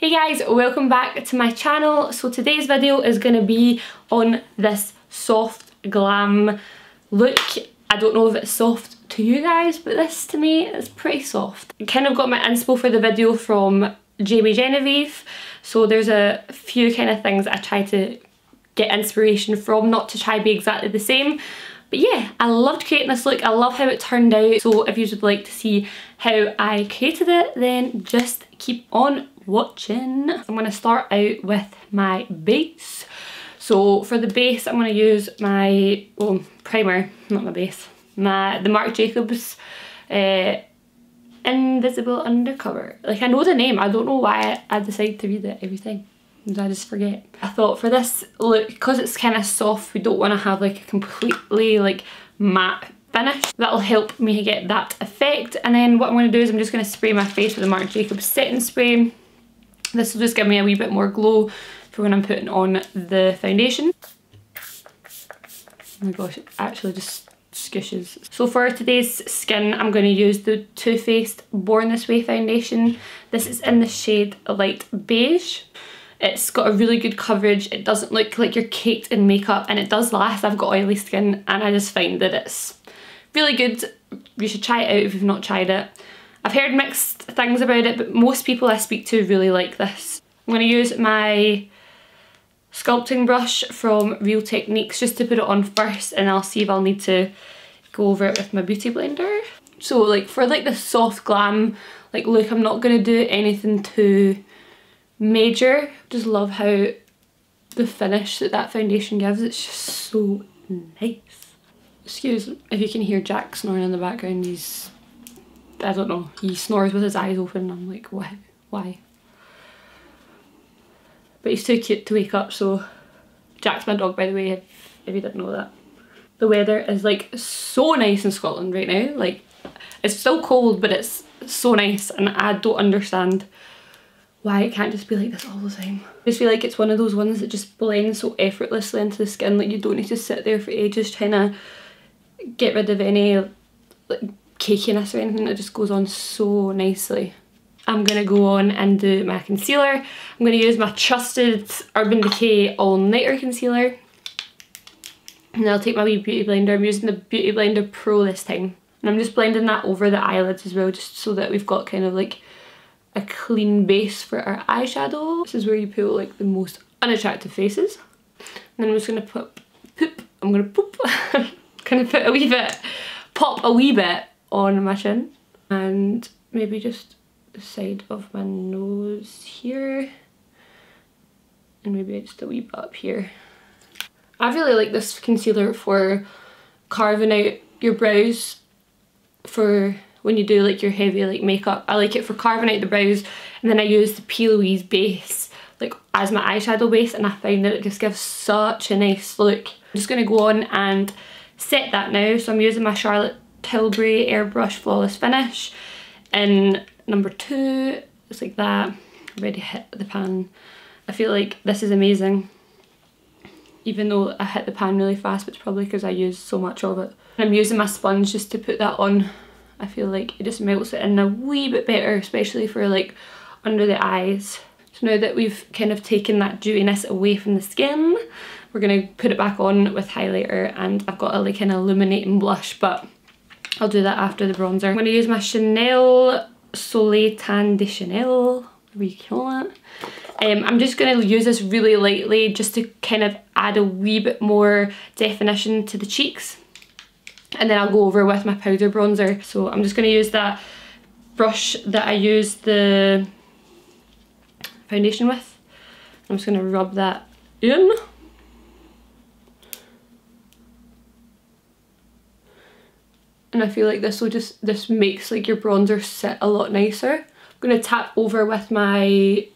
Hey guys, welcome back to my channel. So today's video is going to be on this soft glam look. I don't know if it's soft to you guys, but this to me is pretty soft. I kind of got my inspo for the video from Jamie Genevieve, so there's a few kind of things I try to get inspiration from, not to try be exactly the same. But yeah, I loved creating this look. I love how it turned out. So if you would like to see how I created it, then just keep on watching. I'm going to start out with my base. So for the base, I'm going to use my primer, not my base, the Marc Jaobs Invisible Undercover. Like, I know the name, I don't know why I decide to read it every time. I just forget. I thought for this look, because it's kind of soft, we don't want to have like a completely like matte finish. That'll help me get that effect. And then what I'm going to do is I'm just going to spray my face with the Marc Jaobs setting spray. This will just give me a wee bit more glow for when I'm putting on the foundation. Oh my gosh, it actually just squishes. So for today's skin, I'm going to use the Too Faced Born This Way foundation. This is in the shade Light Beige. It's got a really good coverage, it doesn't look like you're caked in makeup, and it does last. I've got oily skin and I just find that it's really good. You should try it out if you've not tried it. I've heard mixed things about it, but most people I speak to really like this. I'm going to use my sculpting brush from Real Techniques just to put it on first, and I'll see if I'll need to go over it with my beauty blender. So like for like the soft glam like look, I'm not going to do anything too major. Just love how the finish that foundation gives. It's just so nice. Excuse if you can hear Jack snoring in the background. He's, I don't know, he snores with his eyes open. I'm like, why? But he's too cute to wake up. So Jack's my dog, by the way, if you didn't know that. The weather is like so nice in Scotland right now. Like, it's still cold, but it's so nice, and I don't understand why it can't just be like this all the time. I just feel like it's one of those ones that just blends so effortlessly into the skin. Like, you don't need to sit there for ages trying to get rid of any like cakiness or anything. It just goes on so nicely. I'm going to go on and do my concealer. I'm going to use my trusted Urban Decay All Nighter Concealer. And I'll take my wee beauty blender. I'm using the Beauty Blender Pro this time. And I'm just blending that over the eyelids as well, just so that we've got kind of like a clean base for our eyeshadow. This is where you put like the most unattractive faces. And then I'm just going to put I'm going to put a wee bit, pop a wee bit on my chin. And maybe just the side of my nose here. And maybe just a wee bit up here. I really like this concealer for carving out your brows for when you do like your heavy like makeup. I like it for carving out the brows, and then I use the P. Louise base like as my eyeshadow base, and I find that it just gives such a nice look. I'm just going to go on and set that now. So I'm using my Charlotte Tilbury Airbrush Flawless Finish in number 2. It's like that. Already hit the pan. I feel like this is amazing. Even though I hit the pan really fast, but it's probably because I used so much of it. And I'm using my sponge just to put that on. I feel like it just melts it in a wee bit better, especially for like under the eyes. So now that we've kind of taken that dewiness away from the skin, we're going to put it back on with highlighter, and I've got a like kind of illuminating blush, but I'll do that after the bronzer. I'm going to use my Chanel Soleil Tan de Chanel, whatever you call it. I'm just going to use this really lightly just to kind of add a wee bit more definition to the cheeks. And then I'll go over with my powder bronzer. So I'm just going to use that brush that I used the foundation with. I'm just going to rub that in. And I feel like this makes like your bronzer sit a lot nicer. I'm going to tap over with my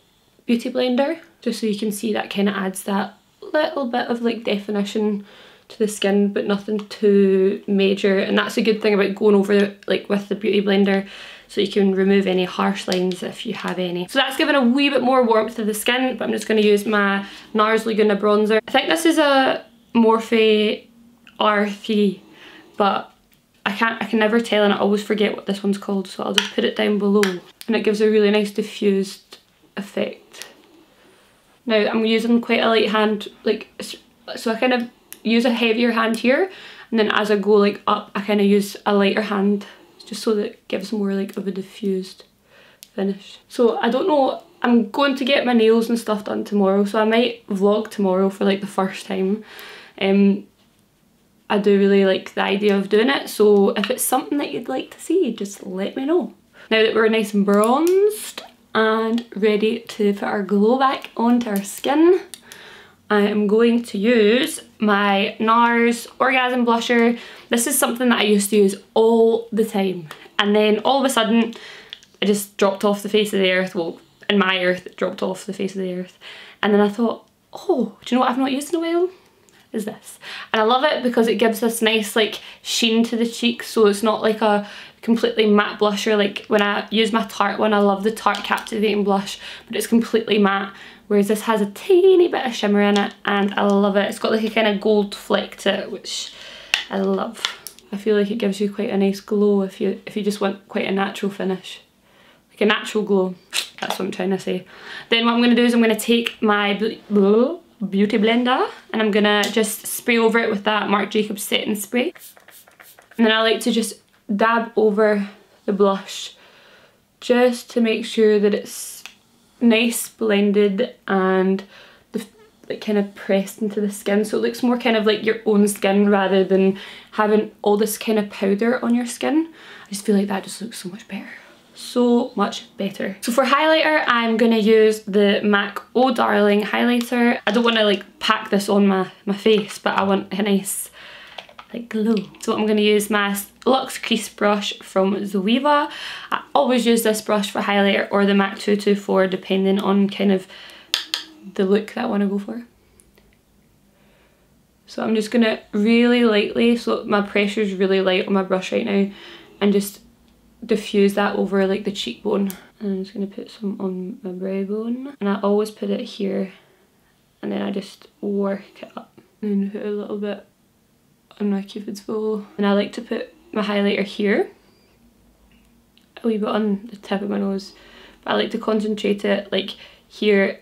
beauty blender just so you can see that kind of adds that little bit of like definition to the skin, but nothing too major. And that's a good thing about going over like with the beauty blender, so you can remove any harsh lines if you have any. So that's giving a wee bit more warmth to the skin, but I'm just going to use my Nars Laguna bronzer. I think this is a Morphe R3, but I can never tell, and I always forget what this one's called, so I'll just put it down below. And it gives a really nice diffused effect. Now I'm using quite a light hand, like, so I kind of use a heavier hand here, and then as I go like up I kind of use a lighter hand just so that it gives more like of a diffused finish. So I don't know, I'm going to get my nails and stuff done tomorrow, so I might vlog tomorrow for like the first time. I do really like the idea of doing it, so if it's something that you'd like to see, just let me know. Now that we're nice and bronzed and ready to put our glow back onto our skin, I am going to use my Nars Orgasm Blusher. This is something that I used to use all the time, and then all of a sudden it just dropped off the face of the earth. Well, in my earth it dropped off the face of the earth, and then I thought, oh, do you know what I've not used in a while? Is this. And I love it because it gives this nice like sheen to the cheeks, so it's not like a completely matte blusher. Like when I use my Tarte one, I love the Tarte Captivating blush, but it's completely matte, whereas this has a tiny bit of shimmer in it, and I love it. It's got like a kind of gold fleck to it, which I love. I feel like it gives you quite a nice glow if you just want quite a natural finish, like a natural glow. That's what I'm trying to say. Then what I'm going to do is I'm going to take my beauty blender and I'm gonna just spray over it with that Marc Jaobs setting spray, and then I like to just dab over the blush just to make sure that it's nice blended and like kind of pressed into the skin, so it looks more kind of like your own skin rather than having all this kind of powder on your skin. I just feel like that just looks so much better. So much better. So for highlighter, I'm gonna use the MAC Oh Darling highlighter. I don't want to like pack this on my face, but I want a nice like glow. So I'm gonna use my Luxe Crease brush from Zoeva. I always use this brush for highlighter or the MAC 224 depending on kind of the look that I want to go for. So I'm just gonna really lightly, so my pressure is really light on my brush right now, and just diffuse that over like the cheekbone. And I'm just going to put some on my brow bone, and I always put it here and then I just work it up and put a little bit on my cupid's bow. And I like to put my highlighter here, a wee bit on the tip of my nose, but I like to concentrate it like here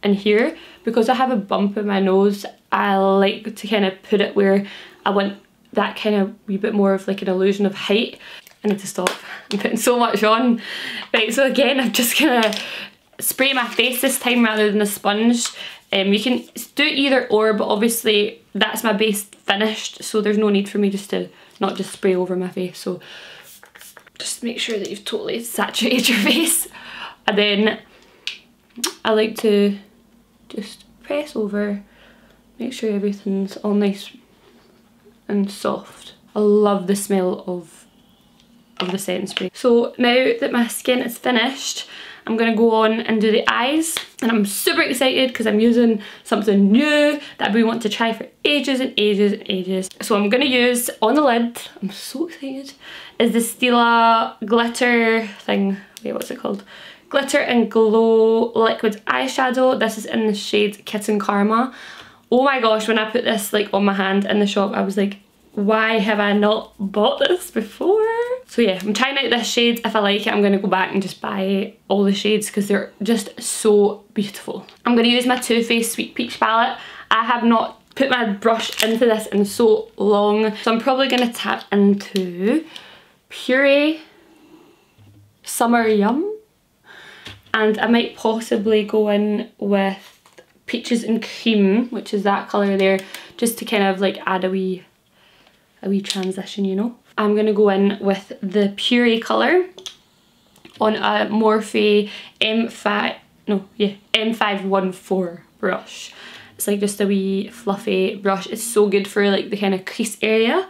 and here. Because I have a bump in my nose, I like to kind of put it where I want that kind of wee bit more of like an illusion of height. I need to stop, I'm putting so much on. Right, so again, I'm just gonna spray my face this time rather than a sponge. You can do either or, but obviously that's my base finished, so there's no need for me just to not just spray over my face. So just make sure that you've totally saturated your face. And then I like to just press over, make sure everything's all nice and soft. I love the smell of the setting spray. So now that my skin is finished, I'm gonna go on and do the eyes, and I'm super excited because I'm using something new that we want to try for ages and ages and ages. So I'm gonna use on the lid, I'm so excited, is the Stila glitter thing. Wait, what's it called? Glitter and Glow liquid eyeshadow. This is in the shade Kitten Karma. Oh my gosh, when I put this like on my hand in the shop, I was like, why have I not bought this before? So yeah, I'm trying out this shade. If I like it, I'm going to go back and just buy all the shades because they're just so beautiful. I'm going to use my Too Faced Sweet Peach palette. I have not put my brush into this in so long, so I'm probably going to tap into Puree Summer Yum, and I might possibly go in with Peaches and Cream, which is that colour there, just to kind of like add a wee transition, you know. I'm gonna go in with the Puree colour on a Morphe M514 brush. It's like just a wee fluffy brush. It's so good for like the kind of crease area.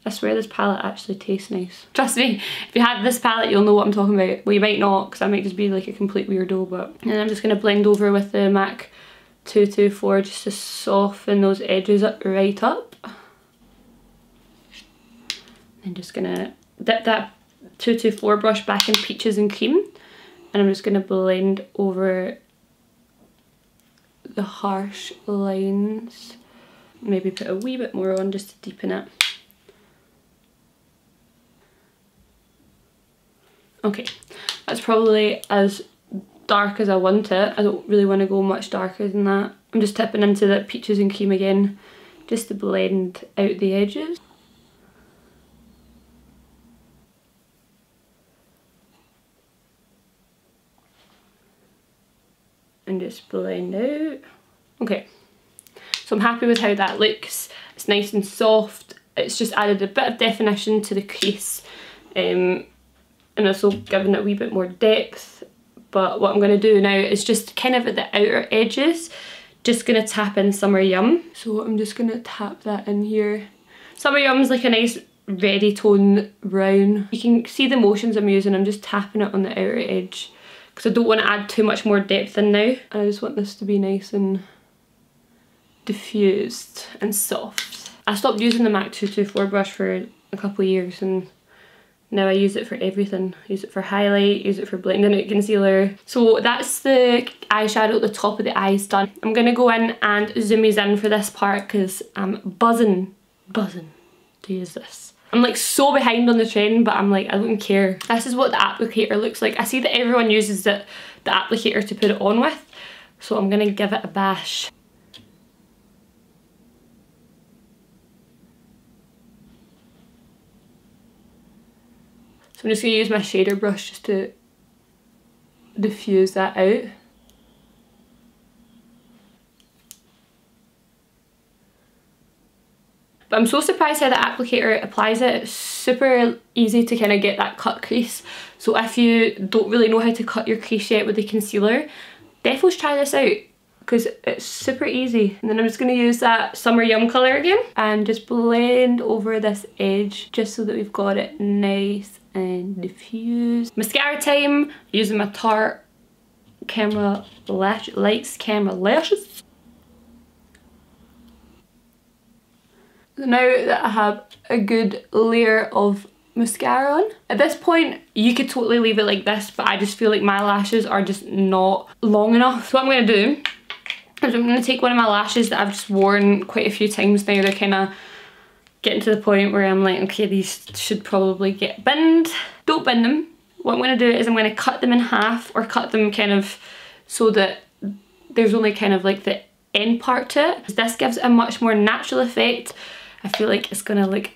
I swear this palette actually tastes nice. Trust me, if you had this palette you'll know what I'm talking about. Well, you might not, because I might just be like a complete weirdo, but... And I'm just going to blend over with the MAC 224 just to soften those edges up, right up. I'm just going to dip that 224 brush back in Peaches and Cream, and I'm just going to blend over the harsh lines. Maybe put a wee bit more on just to deepen it. Okay, that's probably as dark as I want it. I don't really want to go much darker than that. I'm just tipping into the peaches and cream again just to blend out the edges. And just blend out. Okay, so I'm happy with how that looks. It's nice and soft. It's just added a bit of definition to the crease, and also given it a wee bit more depth. But what I'm going to do now is just kind of at the outer edges, just going to tap in Summer Yum. So I'm just going to tap that in here. Summer Yum is like a nice reddy tone brown. You can see the motions I'm using. I'm just tapping it on the outer edge because I don't want to add too much more depth in now. I just want this to be nice and diffused and soft. I stopped using the MAC 224 brush for a couple of years, and now I use it for everything. I use it for highlight, use it for blending out concealer. So that's the eyeshadow at the top of the eyes done. I'm gonna go in and zoom these in for this part because I'm buzzing to use this. I'm like so behind on the trend, but I'm like, I don't care. This is what the applicator looks like. I see that everyone uses the applicator to put it on with, so I'm gonna give it a bash. So I'm just going to use my shader brush just to diffuse that out. But I'm so surprised how the applicator applies it. It's super easy to kind of get that cut crease. So if you don't really know how to cut your crease yet with the concealer, defos try this out because it's super easy. And then I'm just going to use that Summer Yum colour again and just blend over this edge just so that we've got it nice and diffused. Mascara time, using my Tarte Camera Lights Camera Lashes. So now that I have a good layer of mascara on, at this point you could totally leave it like this, but I just feel like my lashes are just not long enough. So what I'm going to do is I'm going to take one of my lashes that I've just worn quite a few times now. They're kind of getting to the point where I'm like, okay, these should probably get binned. Don't bin them. What I'm going to do is I'm going to cut them in half, or cut them kind of so that there's only kind of like the end part to it. This gives a much more natural effect. I feel like it's going to look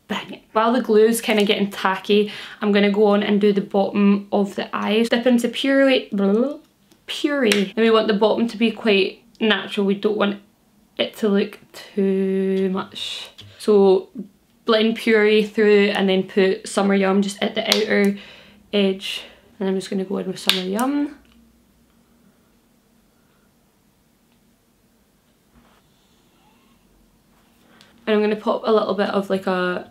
banging. While the glue is kind of getting tacky, I'm going to go on and do the bottom of the eyes. Dip into puree. And we want the bottom to be quite natural. We don't want it to look too much. So blend puree through and then put Summer Yum just at the outer edge. And I'm just going to go in with Summer Yum. And I'm going to pop a little bit of like a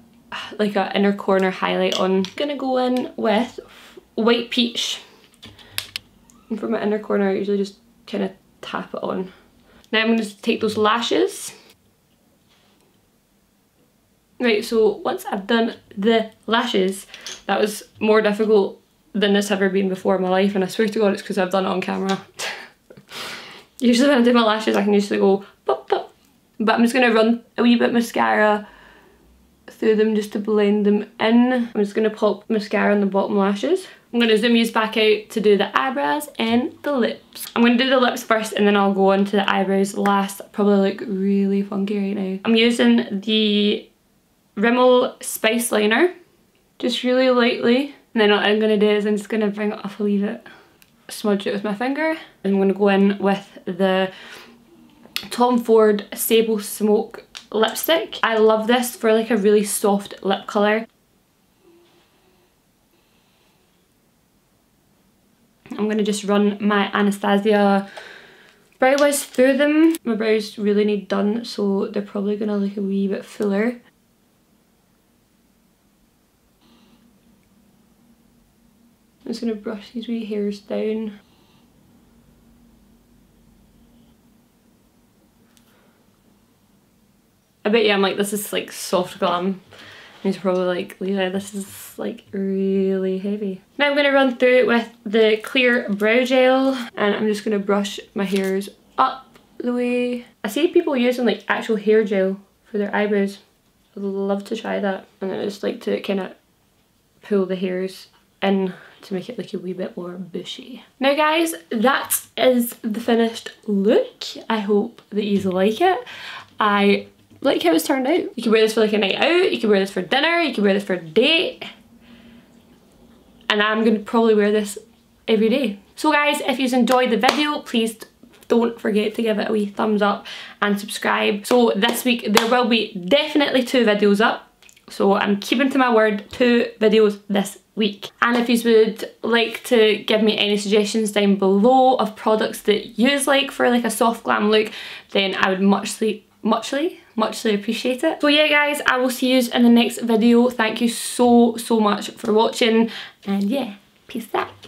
inner corner highlight on. I'm going to go in with White Peach. And for my inner corner I usually just kind of tap it on. Now I'm going to take those lashes. Right, so once I've done the lashes, that was more difficult than it's ever been before in my life, and I swear to God it's because I've done it on camera. Usually when I do my lashes I can usually go pop pop, but I'm just going to run a wee bit of mascara through them just to blend them in. I'm just going to pop mascara on the bottom lashes. I'm going to zoom these back out to do the eyebrows and the lips. I'm going to do the lips first and then I'll go on to the eyebrows last. Probably look really funky right now. I'm using the Rimmel Spice Liner, just really lightly. And then what I'm going to do is I'm just going to bring it up a wee bit, smudge it with my finger. And I'm going to go in with the Tom Ford Sable Smoke lipstick. I love this for like a really soft lip colour. I'm going to just run my Anastasia brow wiz through them. My brows really need done, so they're probably going to look a wee bit fuller. I'm just going to brush these wee hairs down. I bet you I'm like, this is like soft glam. And he's probably like, Leah, this is like really heavy. Now I'm going to run through it with the clear brow gel, and I'm just going to brush my hairs up the way. I see people using like actual hair gel for their eyebrows. I'd love to try that. And I just like to kind of pull the hairs in to make it look a wee bit more bushy. Now guys, that is the finished look. I hope that you like it. I like how it's turned out. You can wear this for like a night out, you can wear this for dinner, you can wear this for a date. And I'm going to probably wear this every day. So guys, if you've enjoyed the video, please don't forget to give it a wee thumbs up and subscribe. So this week there will be definitely 2 videos up. So I'm keeping to my word, 2 videos this week. And if you would like to give me any suggestions down below of products that you like for like a soft glam look, then I would muchly appreciate it. So yeah guys, I will see you in the next video. Thank you so much for watching, and yeah, peace out.